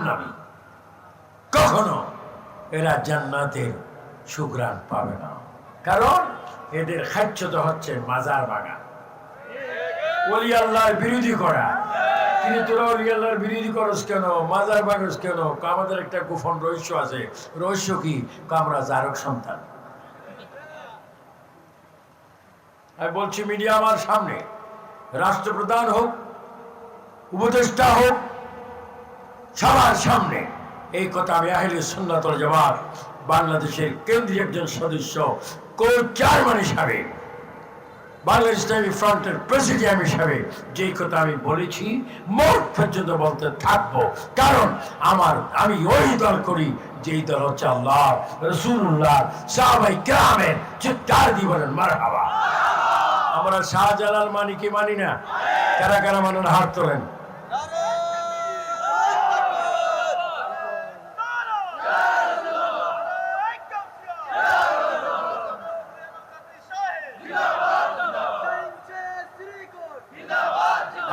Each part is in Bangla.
নবী কখনো এরা জান্নাতের সুঘ্রাণ পাবে না, কারণ এদের খাদ্য হচ্ছে মাজার বাগান, ওলি আল্লাহর বিরোধী করা। কিন্তু তোরা ওলি আল্লাহর বিরোধী করস কেন, মাজার বাগাস কেন? আমাদের একটা গোপন রহস্য আছে। রহস্য কি? আমরা জারক সন্তান। আমি বলছি, মিডিয়া আমার সামনে, রাষ্ট্রপ্রধান হোক, উপদেষ্টা হোক, সবার সামনে এই কথা আমি আহলে সুন্নাত ওয়াল জামাত বাংলাদেশের কেন্দ্রীয় একজন সদস্য, কো চেয়ারম্যান হিসাবে, বাংলাদেশ ইসলামী ফ্রন্টের প্রেসিডিয়াম হিসাবে যেই কথা আমি বলেছি, মোট পর্যন্ত বলতে থাকবো। কারণ আমি ওই দল করি যেই দল হচ্ছে আল্লাহ, রাসূলুল্লাহ, সাহাবায়ে কেরামের চিৎকার দিয়ে বলেন মারহাবা। আমরা শাহজালাল মানি কি মানি না? কারা কারা মানুষ হাত তোলেন।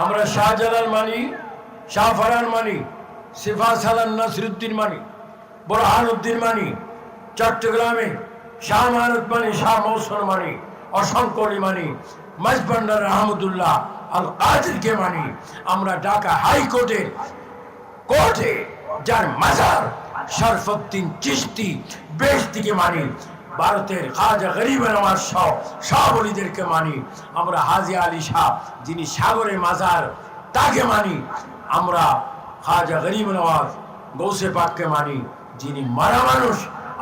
আমরা শাহজালাল মানি, শাহফরান মানি, সিফা সালান নাসিরুদ্দিন মানি, বুরহানুদ্দিন মানি, চট্টগ্রামে শাহ মানত মানি, শাহ মৌসুম মানি, অসংখ্য মানি, মাঝবান্ডার আহমদুল্লাহ আল কাদিরকে মানি। আমরা ঢাকা হাইকোর্টে কোর্টে যার মাজার শরফুদ্দিন চিশতি বেশদিকে মানি, ভারতের খাজা গরিব নওয়াজ সব অলিদেরকে মানি। আমরা হাজি আলী শাহ যিনি সাগরে মাজার তাকে মানি। আমরা খাজা গরিব নওয়াজ গৌসে পাককে মানি, যিনি মারা মানুষ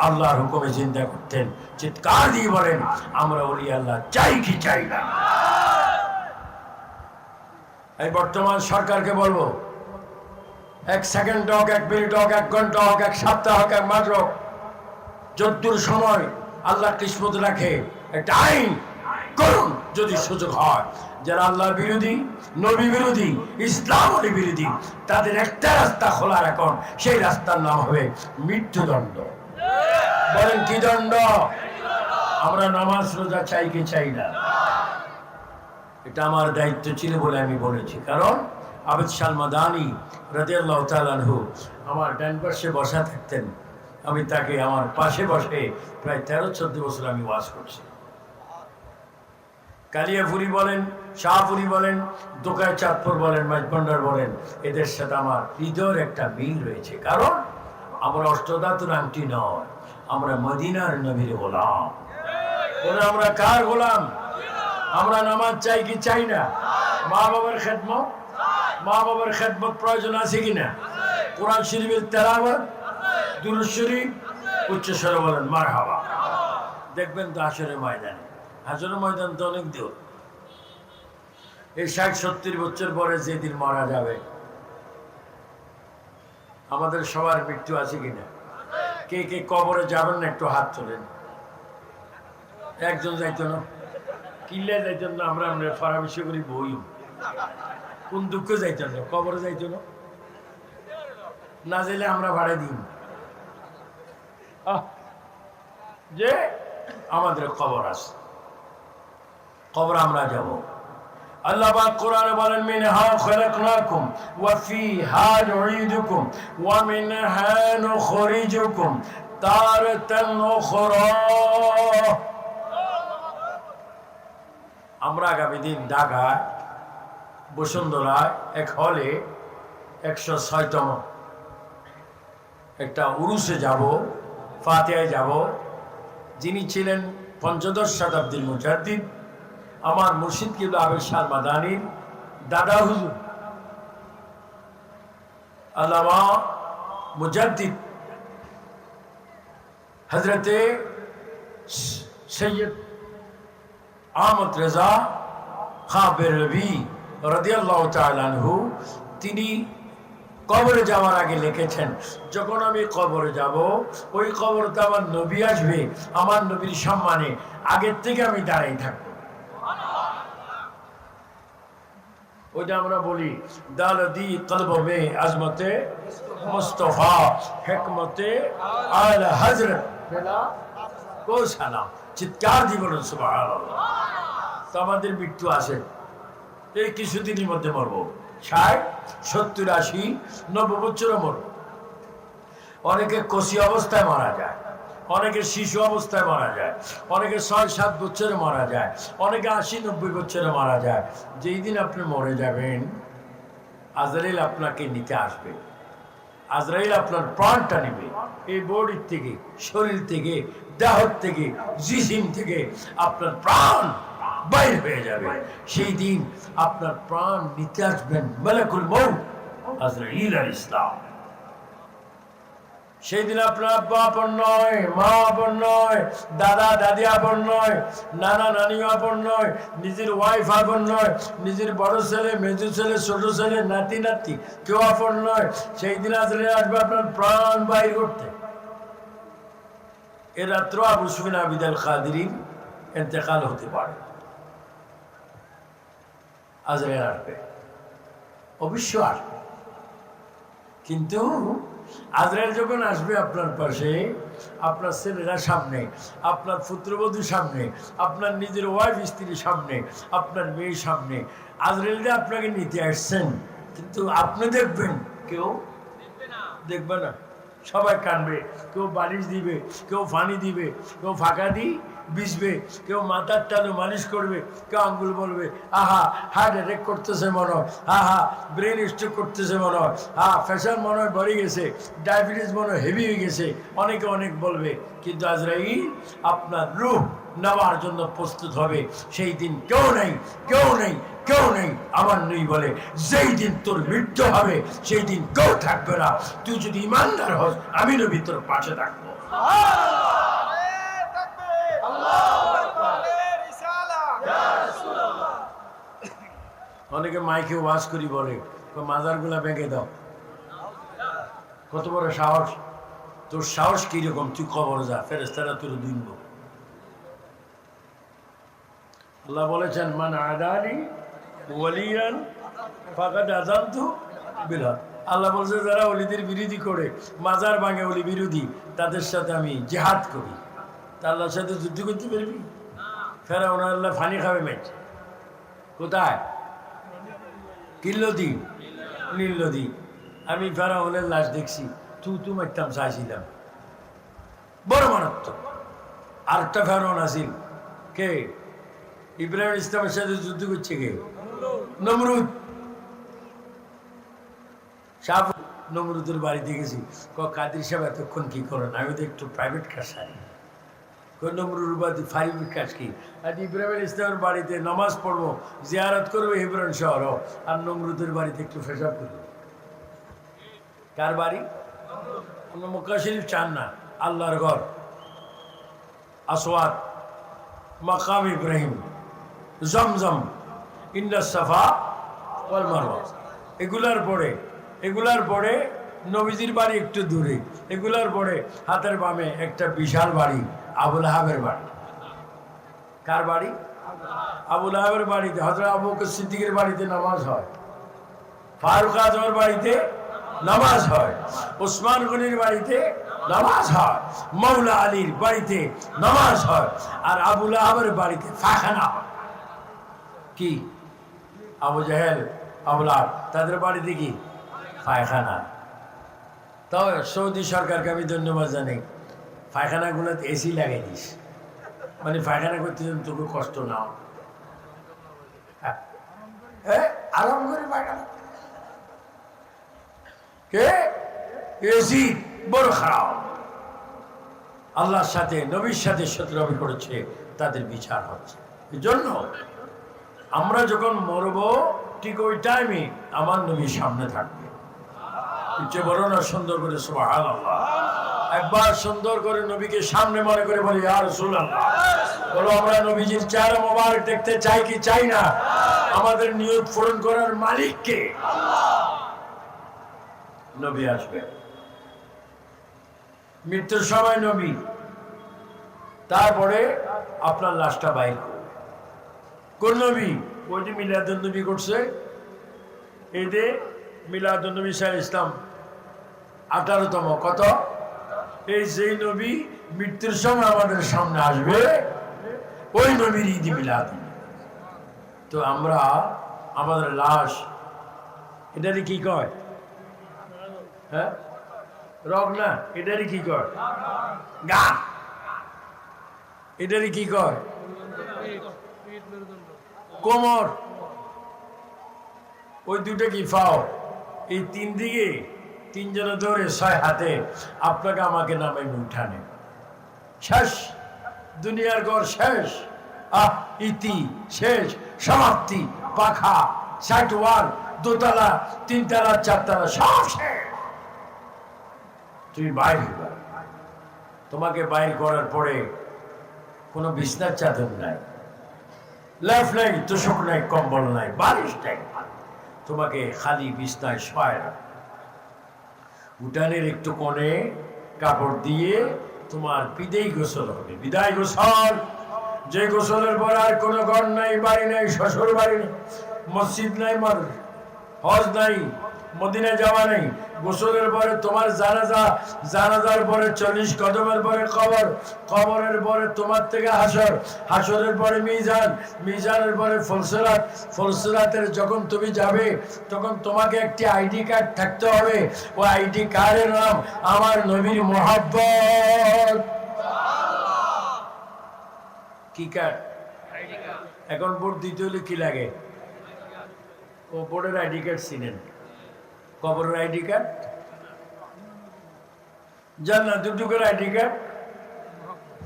আল্লাহর হুকুমে জিন্দা করতেন। চিৎকার দিয়ে বলেন আমরা ওলি আল্লাহ চাই কি চাই না? এই বর্তমান সরকারকে বলবো, এক সেকেন্ড হোক, এক মিনিট হোক, এক ঘন্টা হোক, এক সপ্তাহ হোক, এক মাস হোক, যতদূর সময় আল্লাহ কিসমত রাখে একটা আইন করুন। যদি সুযোগ হয়, যারা আল্লাহ বিরোধী, নবী বিরোধী, ইসলাম বিরোধী, তাদের একটা রাস্তা খোলা রাখুন। সেই রাস্তার নাম হবে মৃত্যুদণ্ড। বলেন কি দণ্ড? আমরা নামাজ রোজা চাই কি চাই না? এটা আমার দায়িত্ব ছিল বলে আমি বলেছি। কারণ আবেদ শাহ মাদানী রাদিয়াল্লাহু তাআলা আনহু আমার ডান পাশে বসা থাকতেন। আমি তাকে আমার পাশে বসে প্রায় 13-14 বছর আমি ওয়াজ করছি। কালিয়াপুরি বলেন, শাহপুরি বলেন, দোকায় চাঁদপুর বলেন, মাঝবান্ডার বলেন, এদের সাথে আমার হৃদয়ের একটা মিল রয়েছে। কারণ আমরা অষ্টধাতুর আংটি নয়, আমরা মদিনার নবীর গোলাম। বলে আমরা কার গোলাম? আমরা নামাজ চাই কি চাই না? মা বাবার খেদমত, মা বাবার খেদমত প্রয়োজন আছে কিনা? কোরআন শরীফের তেলাওয়াত, দুরূদ শরীফ উচ্চস্বরে বলেন মারহাবা। দেখবেন তো হাশরের ময়দানে, হাশরের ময়দান তো অনেক দূর। এই 60-70 বছর পরে যেদিন মারা যাবে, আমাদের সবার মৃত্যু আছে কিনা? কে কে কবরে যাবেন না একটু হাত তোলেন। একজন যাইতো না, কিল্লে যাইতেন না, আমরা ফারাবিশে করি বই। কোন দুঃখ যাইতেন না, কবরে যাইতো না, না যাইলে আমরা ভাড়া দিই যে আমাদের কবর আছে, কবর আমরা যাব। আল্লাহ পাক কোরআনে বলেন মিনহা খলাকনাকুম ওয়া ফিহা নুঈদুকুম ওয়া মিনহা নুখরিজুকুম তারাতান উখরা। আমরা আগামী দিন ঢাকায় বসুন্ধরায় এক হলে 106তম একটা উরুসে যাব, ফাতিহায় যাব। যিনি ছিলেন 15 শতাব্দীর মুজাদ্দিদ, আমার মুর্শিদ কিবলা আবেদ শাহ মাদানীর দাদা হুজুর আল্লামা মুজাদ্দিদ হযরতে সৈয়দ আহমদ রেজা খাঁ বেরলভী রাদিয়াল্লাহু তাআলা আনহু, তিনি কবরে যাওয়ার আগে লিখেছেন, যখন আমি কবরে যাব, ওই কবরতে আমার নবী আসবে, আমার নবীর সম্মানে আগের থেকে আমি দাঁড়াই থাকবো। ওইটা আমরা বলি দালদি কলব মে আজমতে মুস্তফা হিকমতে আলা হযরত বেলা কো সালাম। চিৎকার দিয়ে বলুন সুবহানাল্লাহ। তো আমাদের মৃত্যু আছে, এই কিছুদিনের মধ্যে মরবো। 60, 70, 80, 90 বছরও মরবো। অনেকে কষি অবস্থায় মারা যায়, অনেকে শিশু অবস্থায় মারা যায়, অনেকে ৬-৭ বছরে মারা যায়, অনেকে ৮০-৯০ বছরে মারা যায়। যেই দিন আপনি মরে যাবেন, আজরাইল আপনাকে নিতে আসবে। আজরাইল আপনার প্রাণটা নেবে, এই বডির থেকে, শরীর থেকে, দেহ থেকে, জিসিম থেকে আপনার প্রাণ বাইর হয়ে যাবে। সেই দিন আপনার প্রাণ নিতে আসবেন মালাকুল মউত আজরাইল আলাইহিস সালাম। সেই দিন আপনার আব্বা আপন নয়, মা আপন নয়, দাদা দাদি আপন নয়, নানা নানি আপন নয়, নিজের ওয়াইফ আপন নয়, নিজের বড় ছেলে, মেজো ছেলে, ছোট ছেলে, নাতি নাতি কেউ আপন নয়। সেই দিন আজরাইল আসবে আপনার প্রাণ বাইর করতে। এ রাত্র আবু সুফিয়ান আবিদ আল কাদেরীর ইন্তেকাল হতে পারে। আজরাইল আসবে, অবশ্য আসবে। কিন্তু আজরাইল যখন আসবে আপনার পাশে, আপনার ছেলেরা সামনে, আপনার পুত্রবধূ সামনে, আপনার নিজের ওয়াইফ স্ত্রীর সামনে, আপনার মেয়ের সামনে, আজরাইলরা আপনাকে নিতে আসছেন, কিন্তু আপনি দেখবেন কেউ দেখবে না, সবাই কানবে। কেউ বালিশ দিবে, কেউ পানি দিবে, কেউ ফাঁকা দিই বিছবে, কেউ মাথার টানে মালিশ করবে, কেউ আঙ্গুল বলবে আহা হার্ট অ্যাটাক করতেছে মনে হয়, আহা ব্রেন স্ট্রোক করতেছে মনে হয়, প্রেশার মনে হয় বেড়ে গেছে, ডায়াবেটিস মনে হয় হেভি হয়ে গেছে, অনেকে অনেক বলবে। কিন্তু আজরাইল আপনার রূহ নেওয়ার জন্য প্রস্তুত হবে। সেই দিন কেউ নেই, কেউ নেই, কেউ নেই আমার নেই বলে। যেই দিন তোর মৃত্যু হবে সেই দিন কেউ থাকবে না। তুই যদি ইমানদার হস, আমি নবী তোর পাশে থাকবো। অনেকে মাইকে ওয়াজ করি বলে মাজার গুলা ভেঙে দাও। কত বড় সাহস তোর! সাহস কিরকম? তুই কবর যা, ফেরেশতারা তোর দুইব। আল্লাহ বলেছেন মান আদানি ওয়ালিয়ান ফাকাদ আযানতু বিল হক। আল্লাহ বলছে যারা ওলিদের বিরোধী করে, মাজার ভাঙে, ওলি বিরোধী, তাদের সাথে আমি জিহাদ করি। তা আল্লাহর সাথে যুদ্ধ করতে পারবি? ফেরাউন আল্লাহ ফানি খাবে মেট কোথায়? কিল্লদি, নীলনদী। আমি ফেরাউনের লাশ দেখছি, তু মারতাম চাইছিলাম, বড় মারাত্মক। আরেকটা ফেরাউন আসিল, কে? ইব্রাহিম ইসলামের সাথে যুদ্ধ করছে কে? নমরুদ। সাপ নমরুদের বাড়িতে গেছি, কাদের সাহেব এতক্ষণ কি করেন? আমি তো একটু প্রাইভেট কাজ সারি। নমরুর বাড়ি প্রাইভেট কাজ কি? আজ ইব্রাহিম ইসলামের বাড়িতে নামাজ পড়বো, জিয়ারত করবো হেবরন শহর, আর নমরুদের বাড়িতে একটু পেশাব করবো। কার বাড়ি? মক্কা শরীফ চান না, আল্লাহর ঘর, আসওয়াদ, মাকাম ইব্রাহিম, জমজম, ইন্না সাফা ওয়াল মারওয়া। এগুলার পরে নবীজির বাড়ি একটু দূরে, এগুলার পরে হাতের বামে একটা বিশাল বাড়ি, আবুল আহাবের বাড়ি। কার বাড়ি? আবুল আহাবের বাড়িতে হযরত আবু বকর সিদ্দিকের বাড়িতে নামাজ হয়, ফারুক আজমের বাড়িতে নামাজ হয়, ওসমান গনির বাড়িতে নামাজ হয়, মৌলা আলীর বাড়িতে নামাজ হয়, আর আবুল আহাবের বাড়িতে পায়খানা হয়। কি? আবু জাহেল, আবুল আহাব, তাদের বাড়িতে কি? পায়খানা। তাও সৌদি সরকারকে আমি ধন্যবাদ জানাই, পায়খানাগুলোতে এসি লাগাই দিস, মানে পায়খানা করতে যেন তোকে কষ্ট না হয়। আরাম করে পায়খানা। কে? এসি বড় খারাপ। আল্লাহর সাথে, নবীর সাথে শত্রুতামি করেছে, তাদের বিচার হচ্ছে। এই জন্য আমরা যখন মরব, ঠিক ওই টাইমে আমার নবীর সামনে থাকবে। ইচ্ছে বড় না সুন্দর করে সুবহানাল্লাহ। একবার সুন্দর করে নবীকে সামনে মনে করে বলি ইয়া রাসূলুল্লাহ। বলো আমরা নবীজির চেহারা মোবারক দেখতে চাই কি চাই না? আমাদের নিয়ত পূরণ করার মালিক কে? নবী আসবে, মৃত্যুর সময় নবী, তারপরে আপনার লাশটা বাইর করবে। কোন নবী? ওই যে মিলাদুন নবী করছে, এই যে মিলাদুন নবী সাল্লাল্লাহু আলাইহি ওয়াসাল্লাম 18তম কত? এই যেই নবী মৃত্যুর সময় আমাদের সামনে আসবে, ওই নবীর ঈদ মিলাদ। তো আমরা আমাদের লাশ, এটারই কি কয়? হ্যাঁ, রগ না, এটারই কি কর? গা। এটারই কি কর? কোমর। ওই দুটো কি পাও? এই তিন দিকে তিনজনে ধরে 6 হাতে আপনাকে আমাকে নামে উঠানে। শেষ, দুনিয়ার ঘর শেষ। ইতি শেষ, সমাপ্তি। পাখা, 60 ওয়াল, 2 তলা, 3 তলা, 4 তলা, সব শেষ। তুমি বাইর হইবা। তোমাকে বাইর করার পরে কোনো বিছনার চাদর নাই, লেফ নাই, তোষক নাই, কম্বল নাই, বালিশ নাই। তোমাকে খালি বিছনায় শোয় না। উঠানের একটু কোণে কাপড় দিয়ে তোমার বিদায় গোসল হবে। বিদায় গোসল, যে গোসলের পর আর কোনো ঘর নাই, বাড়ি নাই, শ্বশুর বাড়ি নেই, মসজিদ নাই, হজ নাই, মদিনায় যাওয়া নেই। গোসলের পরে তোমার জানাজা, জানাজার পরে 40 কদমের পরে কবর, কবরের পরে তোমার থেকে হাসর, হাসরের পরে মিজান, মিজানের পরে ফুলসিরাত, ফুলসিরাতের যখন তুমি যাবে তখন তোমাকে একটি আইডি কার্ড থাকতে হবে। ওই আইডি কার্ডের নাম আমার নবীর মোহাব্বত। কি কার্ড? এখন ভোট দিতে হলে কি লাগে? ও ভোটের আইডি কার্ড চিনেন? কবরের আইডি কার্ড জান না, দুটুকের আইডি কার্ড।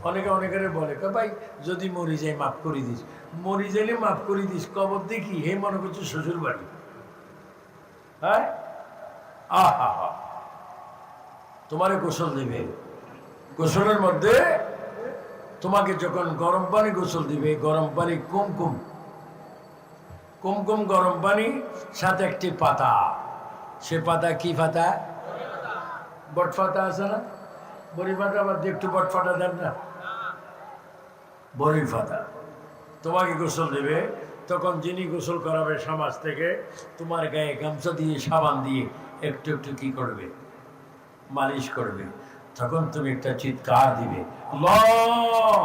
অনেকে অনেকের বলে ভাই যদি মরি যাই মাফ করে দিস। মরি যাইলে মাফ করে দিস, কবর দেখি হে মনে করছো শ্বশুর বাড়ি। হ্যাঁ, আহা হা, তোমারে গোসল দিবে। গোসলের মধ্যে তোমাকে যখন গরম পানি গোসল দিবে, গরম পানি কুমকুম, কুমকুম গরম পানি, সাথে একটি পাতা। সে পাতা কি পাতা? বট পাতা আছে না? বড়ি পাতা বাদ দিয়ে একটু বট পাতা দেন না, বড়ি পাতা। তোমাকে গোসল দেবে। তখন যিনি গোসল করাবে সমাজ থেকে তোমার গায়ে গামছা দিয়ে, সাবান দিয়ে একটু একটু কি করবে? মালিশ করবে। তখন তুমি একটা চিৎকার দিবে, আল্লাহ।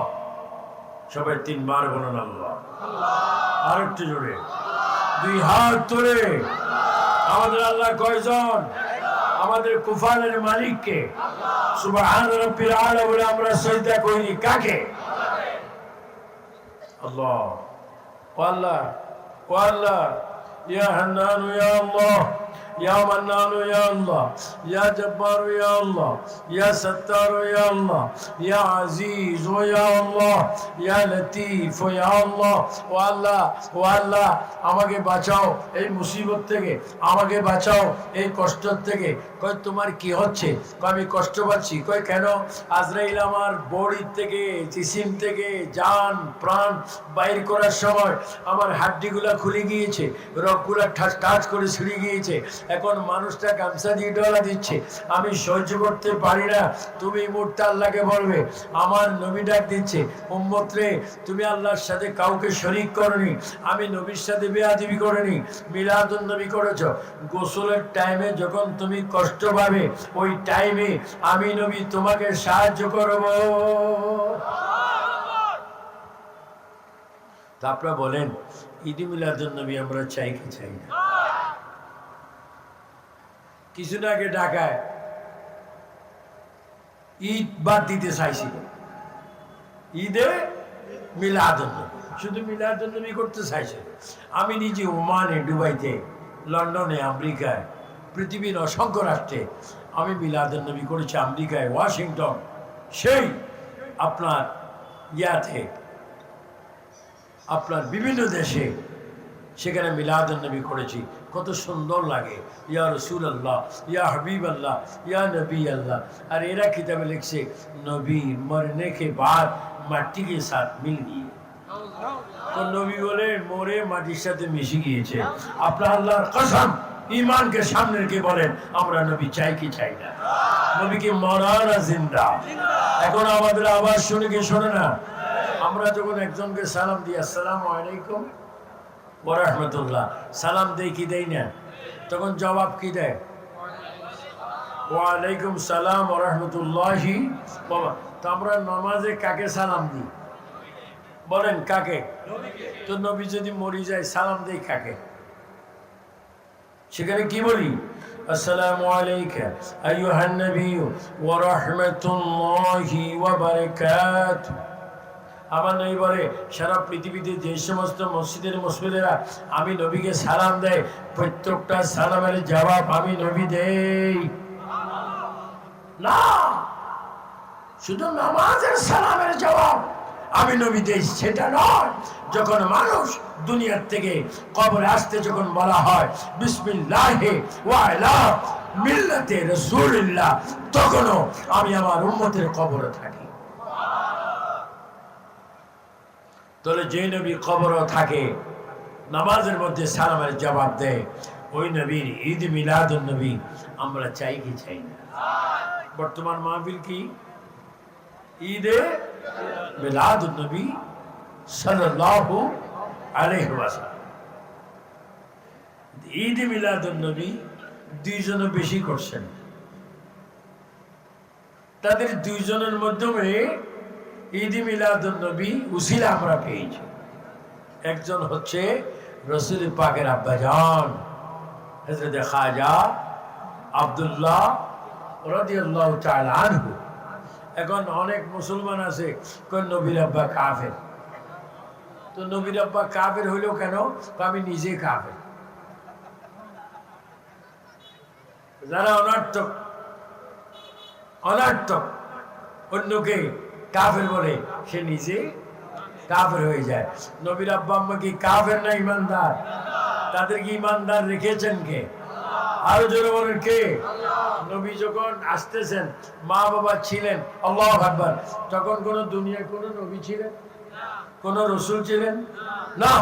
সবাই 3 বার বলুন আল্লাহ। আর একটু জোরে, 2 হাত তুলে। আমাদের আল্লাহ কয়জন? আমাদের কুফানের মালিককে সুবহান রাব্বিল আলা বলে আমরা সিজদা করি কাকে? আল্লাহ। ও আল্লাহ, ও আল্লাহ, ইয়া হান্নান ইয়া আল্লাহ, ইয়া মান্নান ইয়া আল্লাহ, ইয়া জব্বার ইয়া আল্লাহ, ইয়া সত্তার ইয়া আল্লাহ, ইয়া আজিজ ইয়া আল্লাহ, ইয়া লতিফ ইয়া আল্লাহ। ও আল্লাহ, ও আল্লাহ, আমাকে বাঁচাও এই মুসিবত থেকে, আমাকে বাঁচাও এই কষ্ট থেকে। কই তোমার কি হচ্ছে? কই আমি কষ্ট পাচ্ছি। কই কেন? আজরাইল আমার বডি থেকে, জিসিম থেকে জান প্রাণ বাইর করার সময় আমার হাড্ডিগুলা খুলে গিয়েছে, রগগুলা টাচ করে ছিঁড়ে গিয়েছে। এখন মানুষটা গামছা দিয়ে ডলা দিচ্ছে, আমি সহ্য করতে পারি না। তুমি এই মুহূর্তে আল্লাহকে বলবে, আমার নবী ডাক দিচ্ছে, উম্মত রে, তুমি আল্লাহর সাথে কাউকে শরীক করনি, আমি নবীর সাথে বেয়াদবি করিনি, মিলাদুন নবী করেছ। গোসলের টাইমে যখন তুমি কষ্ট পাবে, ওই টাইমে আমি নবী তোমাকে সাহায্য করব। তা আপনারা বলেন ঈদ মিলাদুন নবী আমরা চাই কি চাই না? কিছুদিন আগে ঢাকায় ঈদ বাদ দিতে চাইছিল, ঈদে মিলাদুন নবী, শুধু মিলাদুন নবী করতে চাইছিল। আমি নিজে ওমানে, দুবাইতে, লন্ডনে, আমেরিকায়, পৃথিবীর অসংখ্য রাষ্ট্রে আমি মিলাদুন নবী করেছি। আমেরিকায় ওয়াশিংটন, সেই আপনার ইয়াতে, আপনার বিভিন্ন দেশে, সেখানে মিলাদুন নবী করেছি। কত সুন্দর লাগে। ইয়া রসুল আল্লাহ, ইয়া হাবিব আল্লাহ, ইয়া নবী আল্লাহ। আর এরা কিতাবে লিখছে নবী মরনে के बाद মাটি के साथ मिल गए। তো নবী বলে মরে মাটির সাথে মিশে গিয়েছে। আপনার আল্লাহর কসম, ইমানকে সামনে রেখে বলেন আমরা নবী চাই কি চাই না? নবীকে মরা না জিন্দা? এখন আমাদের আওয়াজ শুনে কি শোনে না? আমরা যখন একজনকে সালাম দিই, আসসালামু আলাইকুম ওয়া রাহমাতুল্লাহ, সালাম দেই কি দেই না? তখন জবাব কি দেয়? ওয়া আলাইকুম সালাম ওয়া রাহমাতুল্লাহি। বাবা, তো আমরা নামাজে কাকে সালাম দিই? বলেন কাকে? তো নবী যদি মরে যায় সালাম দেই কাকে? সেখানে কি বলি? আসসালামু আলাইকা আইয়ুহান নবী ওয়া রাহমাতুল্লাহি ওয়া বারাকাতুহু। আমার নবী বলে সারা পৃথিবীতে যে সমস্ত মসজিদের মুসল্লিরা আমি নবীকে সালাম দেয়, প্রত্যেকটা সালামের জবাব আমি নবী দেই না। শুধু নামাজের সালামের জবাব আমি নবী দেই সেটা নয়। যখন মানুষ দুনিয়ার থেকে কবরে আসতে যখন বলা হয় বিসমিল্লাহি ওয়া আলা মিল্লাতে রাসূলিল্লাহ, তখনও আমি আমার উম্মতের কবরে থাকি। তাহলে যে নবী কবরও থাকে নামাজের মধ্যে সালামের জবাব দেয়, ওই নবীর ঈদ মিলাদুন নবী আমরা চাই কি চাই না? বর্তমান মাহফিল কি? ঈদে মিলাদুন নবী সাল্লাল্লাহু আলাইহি ওয়াসাল্লাম। ঈদ মিলাদুন নবী দুইজন বেশি করছেন, তাদের দুইজনের মাধ্যমে ঈদ মিলাদুন নবী উসিলা আমরা পেয়েছি। একজন হচ্ছে রাসূল পাকের আব্বাজান হযরত খাজা আব্দুল্লাহ রাদিয়াল্লাহু তাআলা আনহু। এখন অনেক মুসলমান আছে কোন নবীর আব্বা কাফের। তো নবীর আব্বা কাফের হইলো কেন? আমি নিজে কাফের। যারা অনার্থক অনার্থক অন্যকে কাফের বলে সে নিজে কাফের হয়ে যায়। নবীর আব্বা আম্মা কি কাফের না ইমানদার? তাদের কি ইমানদার রেখেছেন কে? আরো জোরে বলেন কে? নবী যখন আসতেছেন মা বাবা ছিলেন আল্লাহু আকবার, তখন কোন দুনিয়ায় কোন নবী ছিলেন? কোন রসুল ছিলেন না।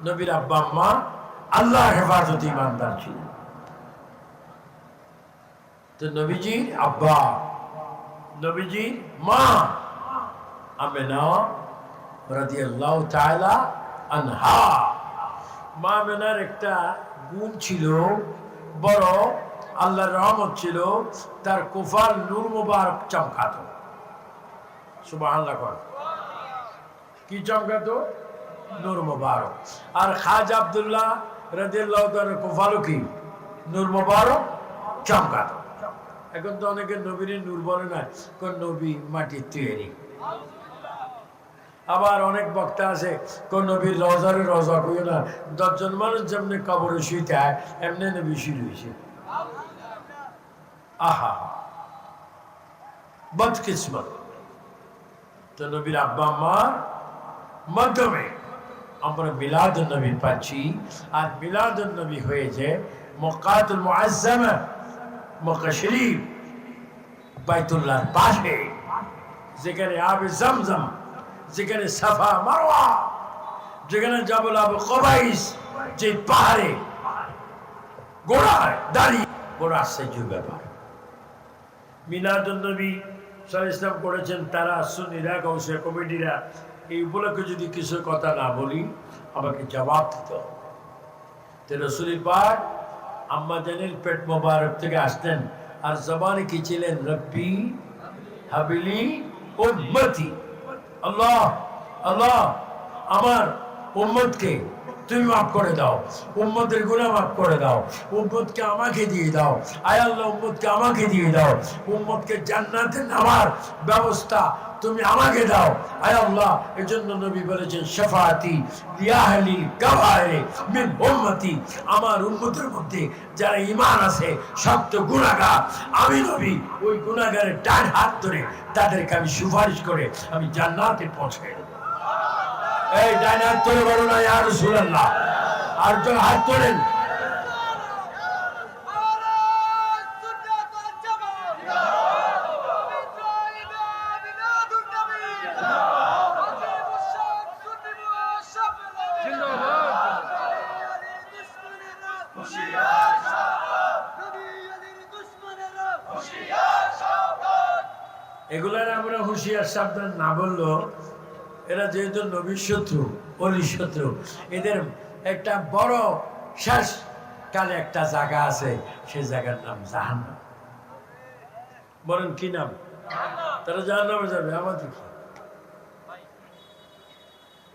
নবীর আব্বা আম্মা আল্লাহর হেফাজতে ইমানদার ছিলেন। তো নবীজির আব্বা, নবীজির মা আমেনা রাদিয়াল্লাহু তাআলা আনহা, মা আমেনার একটা গুণ ছিল, বড় আল্লাহর রহমত ছিল, তার কুফার নূর মুবারক চমকাতো। সুবহানাল্লাহ। কি চমকাতো? নূর মুবারক। আর খাজা আব্দুল্লাহ রাদিয়াল্লাহু তাআলা কুফালো কি? নূর মুবারক চমকাতো। এখন তো অনেকে নবীর নূর বলে না, কোন নবী মাটির তৈরি। আবার অনেক বক্তা আছে কোন নবীর রওজারে রওজা কইও না, 10 জন মানুষ যেমনি কবরে শুইতে হয় এমনি নবী শুরু হয়েছে। আহা বদকিসমত। তো নবীর আব্বা আম্মার মাধ্যমে আমরা মিলাদুন নবী পাচ্ছি। আর মিলাদুন নবী হয়েছে মক্কাতুল মুআজ্জামা, মক্কা শরীফ, বাইতুল্লাহর পাশে, যেখানে আবে জামজাম, যেখানে সাফা মারওয়া, যেখানে জাবল আবু কুবাইস, যে পাহাড়ে গোড়ায় দাঁড়িয়ে বড় আশ্চর্য ব্যাপার। মিলাদুন নবী সাল্লাল্লাহু আলাইহি ওয়াসাল্লাম করেছেন তারা সুন্নিরা গাউসিয়া কমিটিরা। এই উপলক্ষে যদি কিছু কথা না বলি আমাকে জবাব দিতে হবে। তো রাসূল পাক আম্মা জানের পেট মোবারক থেকে আসতেন আর জবানে কি ছিলেন? রব্বি হাবিলি উম্মতি। আল্লাহ আল্লাহ আমার উম্মতকে তুমি মাফ করে দাও, উম্মতের গুনাহ মাফ করে দাও, উম্মতকে আমাকে দিয়ে দাও। আয় আল্লাহ উম্মতকে আমাকে দিয়ে দাও, উম্মতকে জান্নাতে নামার ব্যবস্থা তুমি আমাকে দাও। আয় আল্লাহ, এজন্য নবী বলেছেন শাফাআতি লিআহলিল কাবায়ের মিন উম্মতি, আমার উম্মতের মধ্যে যারা ঈমান আছে শক্ত গুনাহগার, আমি নবী ওই গুনাহগারের ডান হাত ধরে তাদেরকে আমি সুপারিশ করে আমি জান্নাতে পৌঁছে দেব। এই ডান হাত ধরে বলো না ইয়া রাসূলুল্লাহ। আর তো হাত তোলেন। এগুলার আমরা হুঁশিয়ার সাবধান না বললো, এরা যেহেতু নবীর শত্রু, অলির শত্রু, এদের একটা বড় শেষ কালে একটা জায়গা আছে, সেই জায়গার নাম জাহান্নাম। বলেন কি নাম? তারা জাহান্নামে যাবে, আমাদের কি?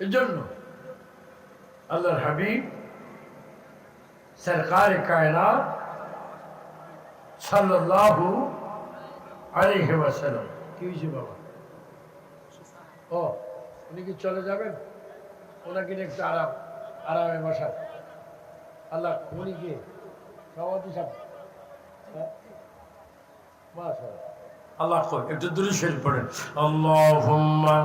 এর জন্য আল্লাহর হাবিব সরকার কায়নাত সাল্লাল্লাহু আলাইহি ওয়াসাল্লাম। কি হয়েছে বাবা? ও উনি কি চলে যাবেন? ওনাকে একটু আরামে বসান। আল্লাহ উনি কি সভাপতি সাহেব? আল্লাহ একটু দূরে শরীফ পড়েন। আল্লাহুম্মা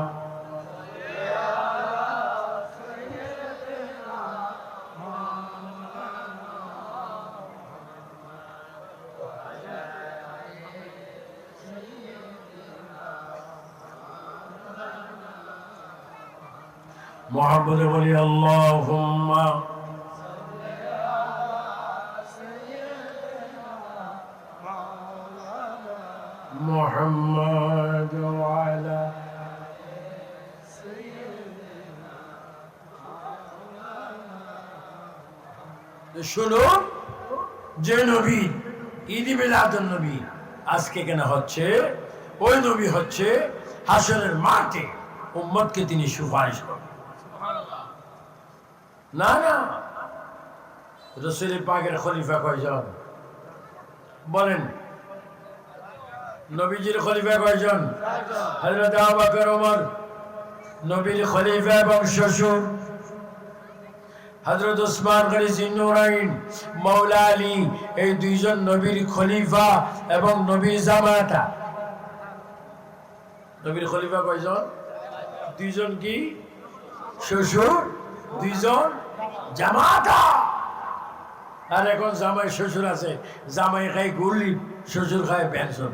মুহাম্মদে বলি আল্লাহুম্মা মুহাম্মদ ওয়া আলা শুনো, যে নবী ঈদ মিলাদুন নবী আজকে কেন হচ্ছে, ওই নবী হচ্ছে হাসরের মাঠে উম্মতকে তিনি সুপারিশ করেন। না না, রাসূল পাকের খলিফা কয়জন বলেন? নবীজির খলিফা কয়জন? হযরত আবু বকর, ওমর। নবীর খলিফা এবং শ্বশুর হযরত উসমান গনি জিন্নুরাইন, মাওলা আলী, এই দুইজন নবীর খলিফা এবং নবীর জামাতা। নবীর খলিফা কয়জন? দুইজন কি শ্বশুর, দুইজন জামাতা। আর এখন জামাই শ্বশুর আছে, জামাই খায় গুলি, শ্বশুর খায় পেনশন।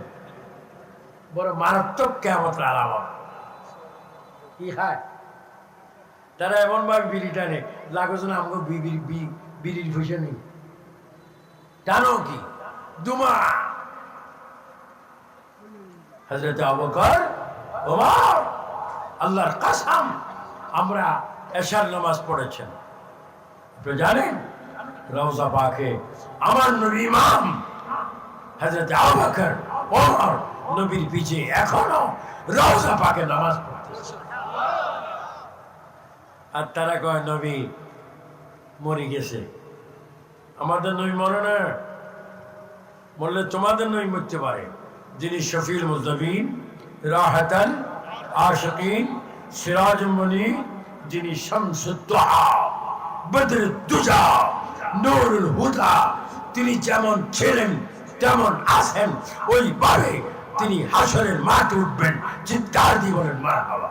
বড় মারাত্মক কিয়ামতের আলামত। কি খায় তারা? এমন ভাবে বিড়ি টানে, লাগছে না আমাকে বিড়ির পয়সা নেই, টানো কি দুমা। হযরত আবু বকর, ওমর, আল্লাহর কসম, আমরা এশার নামাজ পড়েছেন। আপনি জানেন রওজা পাকে আমার নবী ইমাম হযরত আবু বকর, ওমর নবীর পিছে এখনো রওজা পাকে নামাজ পড়তেছে। আর তারা কয় নবী মরে গেছে। আমাদের নবী মরে না, বললে তোমাদের নবী মরতে পারে, যিনি শফিউল মুজনবিন, রাহাতান আশিকিন, সিরাজুল মুনীর, যিনি শামসুদ দুহা, বদরুদ দুজা, নূরুল হুদা, তিনি যেমন ছিলেন তেমন আছেন, ওইভাবে তিনি হাসরের মাঠে উঠবেন। চিৎকার দিয়ে বলেন মারহাবা।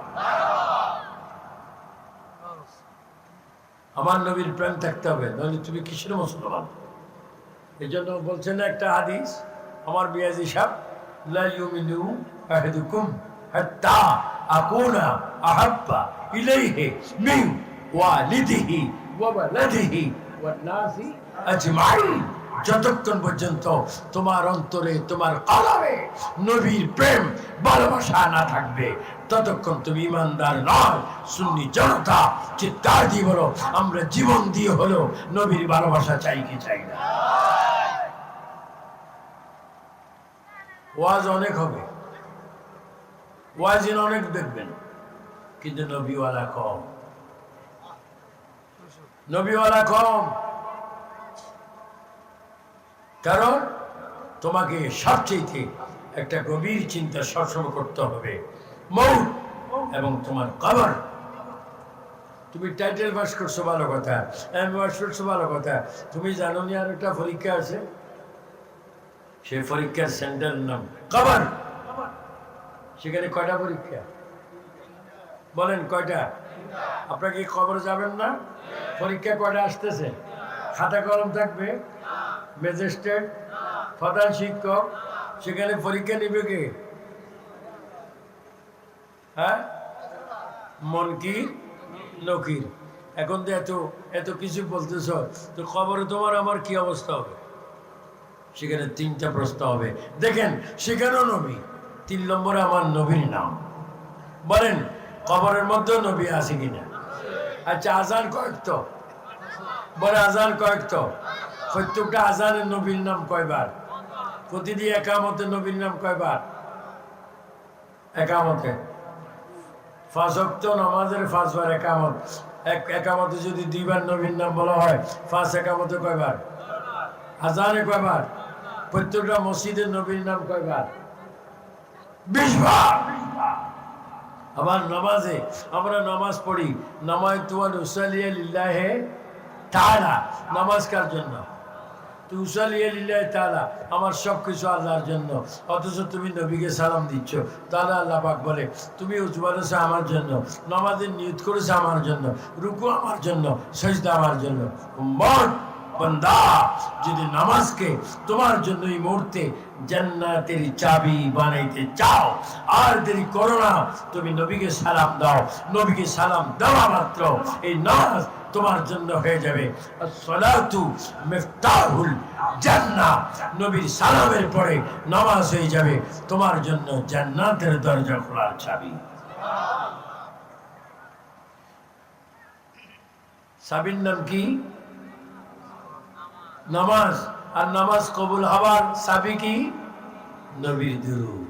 আমার নবীর প্রেম থাকতে হবে, নইলে তুমি কিসের মুসলমান? এই জন্য বলছেন একটা হাদিস, আমার বিয়াজি সাহেব, লা ইউমিনু আহাদুকুম হাত্তা আকুনা আহাব্বা ইলাইহি মিন ওয়ালিদিহি ওয়া ওয়ালাদিহি ওয়ান নাসি আজমাইন। যতক্ষণ পর্যন্ত তোমার অন্তরে, তোমার কলবে নবীর প্রেম ভালোবাসা না থাকবে, ততক্ষণ তুমি ইমানদার নয়। সুন্নি জনতা চিৎকার দিয়ে বলো, আমরা জীবন দিয়ে হলো নবীর ভালোবাসা চাই কি চাই না? ওয়াজ অনেক হবে, ওয়াজিন অনেক দেখবেন, কিন্তু নবীওয়ালা কম, নবীওয়ালা কম। কারণ তোমাকে সবচেয়ে একটা গভীর চিন্তা সবসময় করতে হবে, মৌত এবং তোমার কবর। তুমি টাইটেল পাস করছো ভালো কথা, এমএ পাস করছো ভালো কথা, তুমি জানো নি আর একটা পরীক্ষা আছে, সেই পরীক্ষার সেন্টারের নাম কবর। সেখানে কয়টা পরীক্ষা বলেন? কয়টা? আপনারা কি কবর যাবেন না? পরীক্ষা কয়টা আসতেছে? খাতা কলম থাকবে, ম্যাজিস্ট্রেট, প্রধান শিক্ষক, সেখানে পরীক্ষা নিবে কে? হ্যাঁ, মুনকির নকির। এখন তো এত এত কিছু বলতেছ, তো খবরে তোমার আমার কি অবস্থা হবে? সেখানে 3টা প্রশ্ন হবে। দেখেন সেখানেও নবী, 3 নম্বরে আমার নবীর নাম। বলেন কবরের মধ্যে নবী আছে কিনা? আচ্ছা আজান কয়েক তো? বলে আজান কয়েক তো? প্রত্যেকটা আজানের নবীর নাম কয়বার? প্রতিদিন একামতে নবীর নাম কয়বার? একামতে 5 ওয়াক্ত নামাজের 5 বার একামত। একামতে যদি 2 বার নবীর নাম বলা হয়, 5 একামতে কয়বার? আজানে কয়বার? প্রত্যেকটা মসজিদের নবীর নাম কয়বার? 20 বার। আবার নামাজে আমরা নামাজ পড়ি, নামায়তু আন উসাল্লিয়া লিল্লাহি তাআলা। নামাজ কার জন্য? তো উসাল্লিয়া লিল্লাহি তাআলা, আমার সব কিছু আল্লাহর জন্য। অথচ তুমি নবীকে সালাম দিচ্ছ। তাহলে আল্লাহ পাক বলে তুমি উজু করেছো আমার জন্য, নামাজের নিয়ত করেছো আমার জন্য, রুকু আমার জন্য, সিজদা আমার জন্য। উম্মত বান্দা, যদি নামাজকে তোমার জন্য এই মুহূর্তে জান্নাতের চাবি বানাইতে চাও, আর দেরি করো না, তুমি নবীকে সালাম দাও। নবীকে সালাম দেওয়া মাত্র এই নামাজ তোমার জন্য হয়ে যাবে আসসালাতু মিফতাহুল জান্নাহ। নবীর সালামের পরে নামাজ হয়ে যাবে তোমার জন্য জান্নাতের দরজা খোলার চাবি। চাবির নাম কি? নামাজ। আর নামাজ কবুল হবার চাবি কি? নবীর দুরূদ।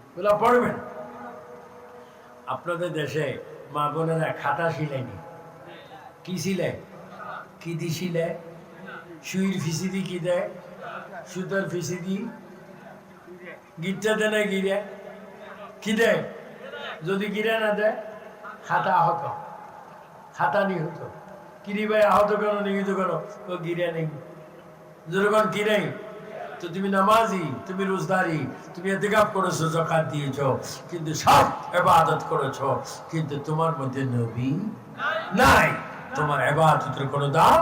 ওগুলা পড়বেন। আপনাদের দেশে মা বোনেরা খাতা শিলাইনি, কি শিলায়? কি দি শিলায়? সুইর ফিসিদি কি দেয়? সুতার ফিসিদি গিটটা দেয় না গিরে? কি দেয়? যদি গিরে না দেয় খাতা আহত, খাতা নিহত। কিরি ভাই আহত কেন, নিহত কেন? ও গিরে নেই। যখন কি নেই তো তুমি নামাজি, তুমি রোজদারি, তুমি ইতিকাফ করেছো, যাকাত দিয়েছো, কিন্তু সব ইবাদত করেছো, কিন্তু তোমার মধ্যে নবী নাই। তোমার ইবাদতের কোনো দাম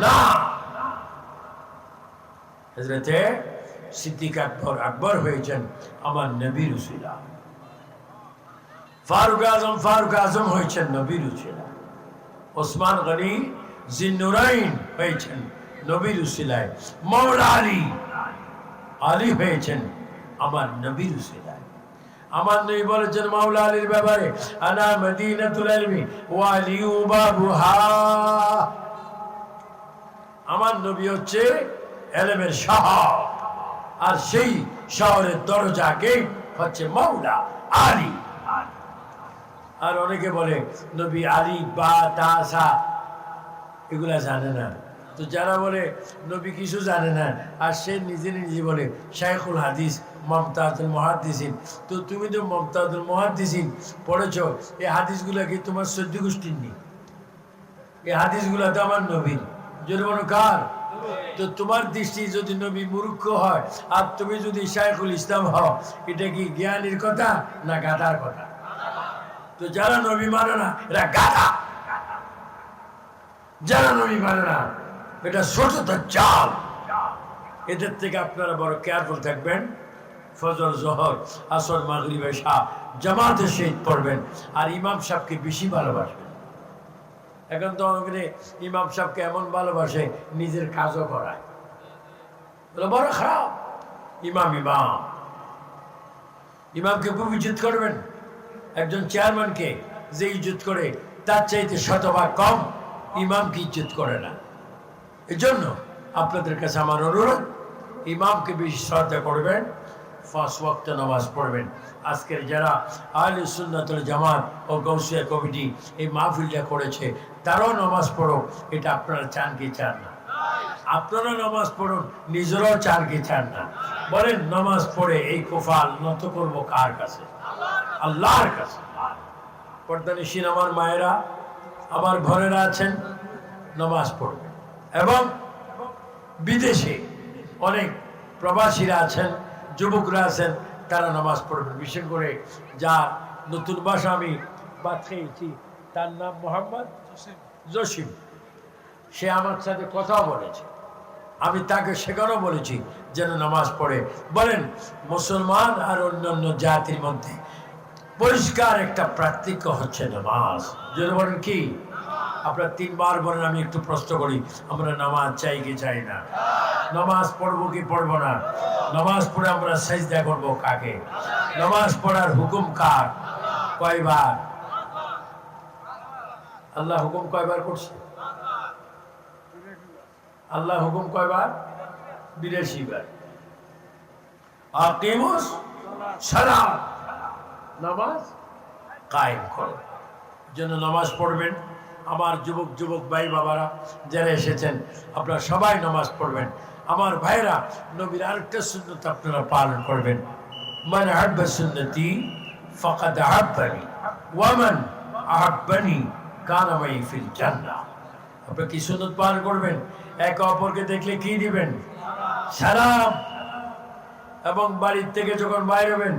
না। হযরতে সিদ্দিক আকবর হয়েছেন আমার নবীর উসিলা। ফারুক আজম হয়েছেন নবীর উসিলা। ওসমান গনি জিন্নুরাইন হয়েছেন নবীর উসিলায়। মাওলা আলী হয়েছেন আমার নবীর উসিলায়। আমার নবী বলেছেন মাওলা আলীর ব্যাপারে, আনা মদিনাতুল ইলমি ওয়া আলিউ বাবুহা। আমার নবী হচ্ছে ইলমের শহর, আর সেই শহরের দরজা গেট হচ্ছে মাওলা আলী। আর অনেকে বলে নবী আলী বা তাসা এগুলা জানে না। তো যারা বলে নবী কিছু জানে না, আর সে নিজে নিজে বলে শাইখুল হাদিস মুমতাজুল মুহাদ্দিসিন। তো তুমি তো মুমতাজুল মুহাদ্দিসিন পড়েছো, এই হাদিসগুলা কি তোমার সদ্য গোষ্ঠীর নেই? এই হাদিসগুলা তো আমার নবীর। যদি বলো কার? তো তোমার দৃষ্টি যদি নবী মূর্খ হয়, আর তুমি যদি শাইখুল ইসলাম হও, এটা কি জ্ঞানীর কথা না গাধার কথা? তো যারা নবী মানে না এরা গাধা, যারা নবী মানে না এটা ছোটতার চাল। এদের থেকে আপনারা বড় কেয়ারফুল থাকবেন। ফজর, জোহর, আসর, মাগরিব, ইশা জামাতের সহিত পড়বেন, আর ইমাম সাহেবকে বেশি ভালোবাসবেন। এখন তো অনেকে ইমাম সাহেবকে এমন ভালোবাসে নিজের কাজও করায়, বড় খারাপ। ইমামকে খুব ইজ্জত করবেন। একজন চেয়ারম্যানকে যে ইজ্জত করে তার চাইতে শতভাগ কম ইমামকে ইজ্জত করে না। এজন্য আপনাদের কাছে আমার অনুরোধ, ইমামকে বেশি শ্রদ্ধা করবেন, 5 ওয়াক্ত নামাজ পড়বেন। আজকের যারা আহলে সুন্নাত ওয়াল জামাত ও গৌসিয়া কমিটি এই মাহফিলটা করেছে, তারাও নামাজ পড়ো। এটা আপনারা চান কি চান না? আপনারা নামাজ পড়ুন, নিজেরাও চান কি চান না? বলেন নামাজ পড়ে এই কপাল নত করবো কার কাছে? আল্লাহর কাছে। পর্দানিশীন আমার মায়েরা, আমার বোনেরা আছেন, নামাজ পড়বে। এবং বিদেশে অনেক প্রবাসীরা আছেন, যুবকরা আছেন, তারা নামাজ পড়বেন। বিশেষ করে যার নতুন ভাষা আমি বাদ খেয়েছি, তার নাম মোহাম্মদ জসিম। সে আমার সাথে কথাও বলেছে, আমি তাকে শেখানো বলেছি যেন নামাজ পড়ে। বলেন মুসলমান আর অন্যান্য জাতির মধ্যে পরিষ্কার একটা পার্থক্য হচ্ছে নামাজ। যদি বলেন কি? আপনারা 3 বার বলেন, আমি একটু প্রশ্ন করি, আমরা নামাজ চাই কি চাই না? নামাজ পড়বো কি পড়বো না? নামাজ পড়ে আমরা সিজদা করবো কাকে? নামাজ পড়ার হুকুম কার? কয়বার? আল্লাহ হুকুম কয়বার করছে? আল্লাহ হুকুম কয়বার? 82 বার। আকিমুস সালাত, নামাজ কায়েম করো। জন্য নামাজ পড়বেন। আমার যুবক ভাই বাবারা যারা এসেছেন, আপনারা সবাই নামাজ পড়বেন। আমার ভাইরা, নবীর আরেকটা সুন্নত আপনারা পালন করবেন, মান আহাব্বা সুন্নতি ফাকাদ আহাব্বানি ওয়া মান আহাব্বানি কানা মাই ফিল জান্নাহ। আপনি কি সুন্নত পালন করবেন? একে অপরকে দেখলে কি দিবেন? সালাম। এবং বাড়ির থেকে যখন বাইর হবেন